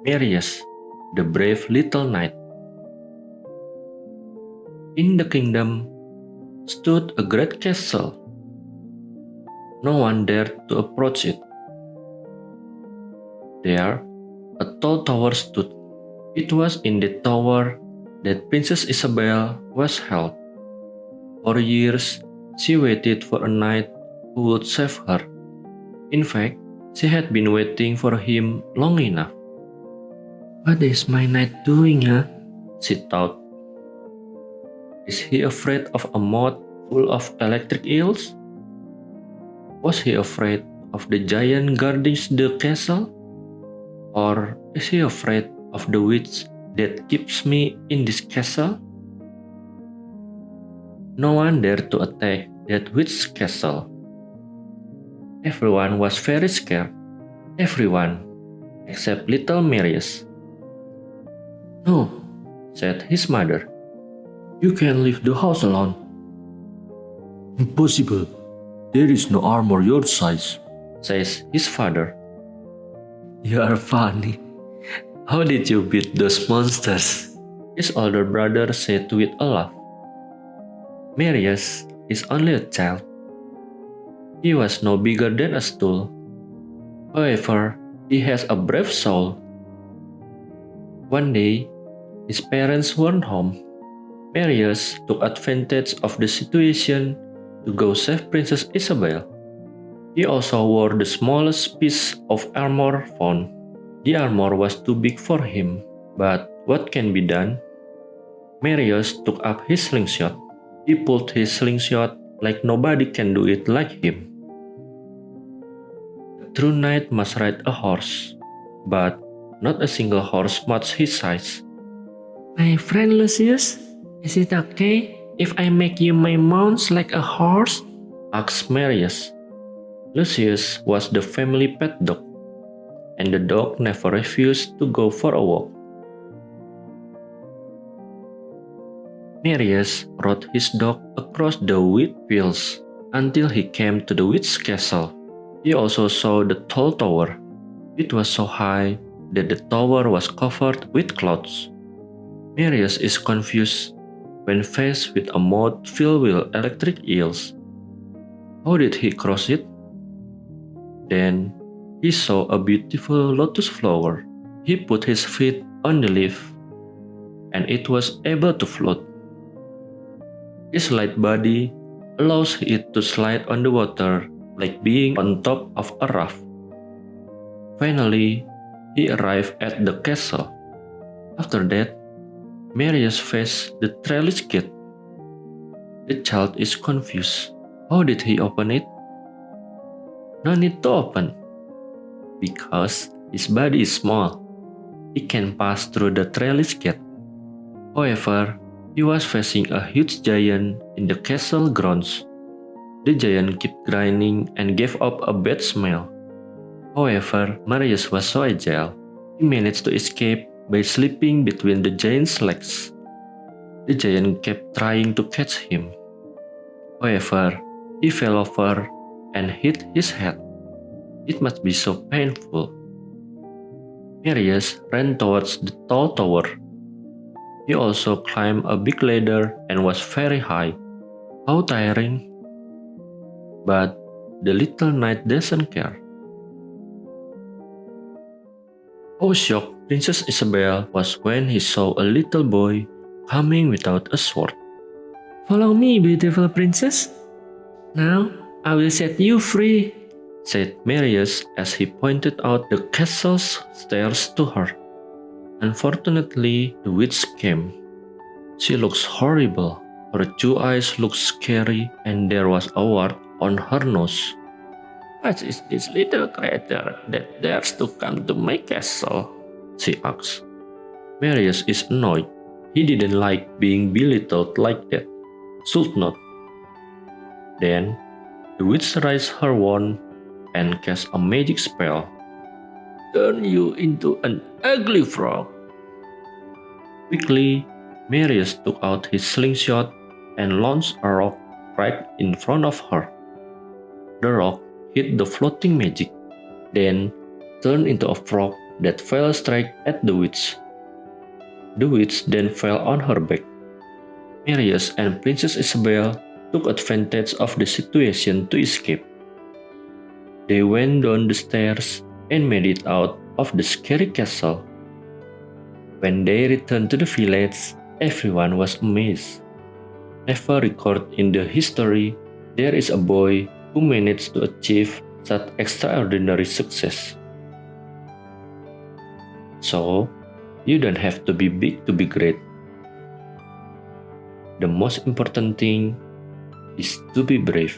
Marius, the brave little knight. In the kingdom stood a great castle. No one dared to approach it. There, a tall tower stood. It was in the tower that Princess Isabel was held. For years, she waited for a knight who would save her. In fact, she had been waiting for him long enough. "What is my knight doing, huh?" she thought. "Is he afraid of a moat full of electric eels? Was he afraid of the giant guarding the castle? Or is he afraid of the witch that keeps me in this castle?" No one dared to attack that witch's castle. Everyone was very scared. Everyone, except little Marius. "No," said his mother. "You can't leave the house alone." "Impossible. There is no armor your size," says his father. "You are funny. How did you beat those monsters?" His older brother said with a laugh. Marius is only a child. He was no bigger than a stool. However, he has a brave soul. One day, his parents weren't home. Marius took advantage of the situation to go save Princess Isabel. He also wore the smallest piece of armor found. The armor was too big for him, but what can be done? Marius took up his slingshot. He pulled his slingshot like nobody can do it like him. A true knight must ride a horse, but not a single horse matched his size. "My friend Lucius, is it okay if I make you my mount like a horse?" asked Marius. Lucius was the family pet dog, and the dog never refused to go for a walk. Marius rode his dog across the wheat fields until he came to the witch's castle. He also saw the tall tower. It was so high that the tower was covered with clouds. Marius is confused when faced with a moat filled with electric eels. How did he cross it? Then he saw a beautiful lotus flower. He put his feet on the leaf, and it was able to float. His light body allows it to slide on the water like being on top of a raft. Finally, he arrived at the castle. After that, Marius faced the trellis gate. The child is confused. How did he open it? No need to open, because his body is small. He can pass through the trellis gate. However, he was facing a huge giant in the castle grounds. The giant kept grinding and gave up a bad smell. However, Marius was so agile, he managed to escape by slipping between the giant's legs. The giant kept trying to catch him. However, he fell over and hit his head. It must be so painful. Marius ran towards the tall tower. He also climbed a big ladder and was very high. How tiring! But the little knight doesn't care. How shocked Princess Isabel was when he saw a little boy coming without a sword. "Follow me, beautiful princess. Now I will set you free," said Marius as he pointed out the castle's stairs to her. Unfortunately, the witch came. She looks horrible. Her 2 eyes looked scary, and there was a wart on her nose. "What is this little creature that dares to come to my castle?" she asked. Marius is annoyed. He didn't like being belittled like that. Should not. Then, the witch raised her wand and cast a magic spell. "Turn you into an ugly frog." Quickly, Marius took out his slingshot and launched a rock right in front of her. The rock hit the floating magic, then turned into a frog that fell straight at the witch. The witch then fell on her back. Marius and Princess Isabel took advantage of the situation to escape. They went down the stairs and made it out of the scary castle. When they returned to the village, everyone was amazed. Never recorded in the history, there is a boy who managed to achieve such extraordinary success. So, you don't have to be big to be great. The most important thing is to be brave.